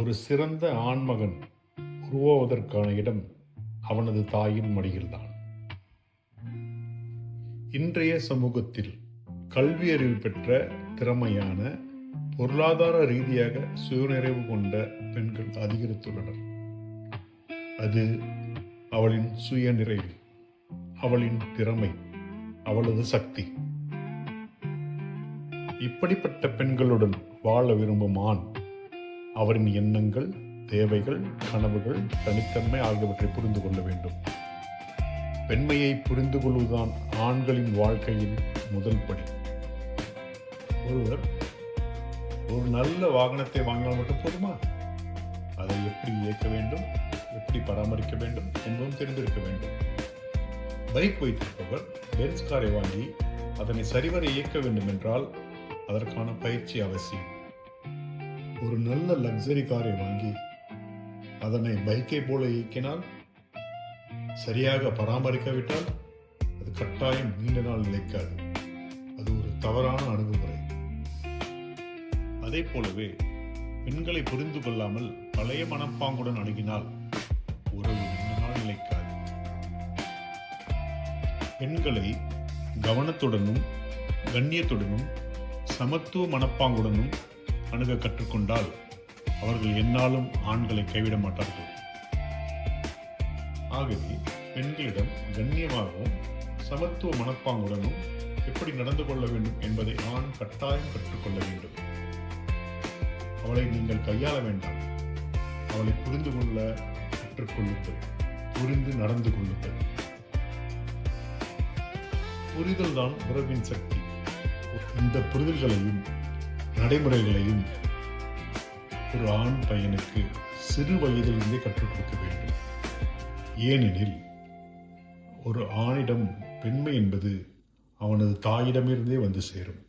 ஒரு சிறந்த ஆண்மகன் உருவாவதற்கான இடம் அவனது தாயின் மடியில்தான். இன்றைய சமூகத்தில் கல்வி அறிவு பெற்ற திறமையான, பொருளாதார ரீதியாக சுயநிறைவு கொண்ட பெண்கள் அதிகரித்துள்ளனர். அது அவளின் சுயநிறைவு, அவளின் திறமை, அவளது சக்தி. இப்படிப்பட்ட பெண்களுடன் வாழ விரும்பும் ஆண் அவரின் எண்ணங்கள், தேவைகள், கனவுகள், தனித்தன்மை ஆகியவற்றை புரிந்து கொள்ள வேண்டும். பெண்மையை புரிந்து கொள்வதுதான் ஆண்களின் வாழ்க்கையின் முதல் படி. ஒருவர் ஒரு நல்ல வாகனத்தை வாங்கினால் மட்டும் போதுமா? அதை எப்படி இயக்க வேண்டும், எப்படி பராமரிக்க வேண்டும் என்பதும் தெரிந்திருக்க வேண்டும். பைக் வைத்திருப்பவர் பென்ஸ் காரை வாங்கி அதனை சரிவர இயக்க வேண்டும் என்றால் அதற்கான பயிற்சி அவசியம். ஒரு நல்ல லக்ஸரி காரை வாங்கி அதனை பைக்கை போல இயக்கினால், சரியாக பராமரிக்காவிட்டால் அது கட்டாயம் நீண்ட நாள் நிலைக்காது. அது ஒரு தவறான அணுகுமுறை. அதே போலவே பெண்களை புரிந்து கொள்ளாமல் பழைய மனப்பாங்குடன் அணுகினால் உறவு நீண்ட நாள் நிலைக்காது. பெண்களை கவனத்துடனும், கண்ணியத்துடனும், சமத்துவ மனப்பாங்குடனும் அணுக கற்றுக்கொண்டால் அவர்கள் எந்நாளும் ஆண்களை கைவிட மாட்டார்கள். ஆகவே பெண்களிடம் கண்ணியமாகவும் சமத்துவ மனப்பாங்குடனும் எப்படி நடந்து கொள்ள வேண்டும் என்பதை ஆண் கட்டாயம் கற்றுக்கொள்ள வேண்டும். அவளை நீங்கள் கையாள வேண்டாம், அவளை புரிந்து கொள்ள கற்றுக்கொள்ளுங்கள், புரிந்து நடந்து கொள்ளுங்கள். புரிதல் தான் உறவின் சக்தி. இந்த புரிதல்களையும் நடைமுறைகளையும் ஒரு ஆண் பையனுக்கு சிறு வயதிலிருந்தே கற்றுக் கொடுக்க வேண்டும். ஏனெனில் ஒரு ஆணிடம் பெண்மை என்பது அவனது தாயிடமிருந்தே வந்து சேரும்.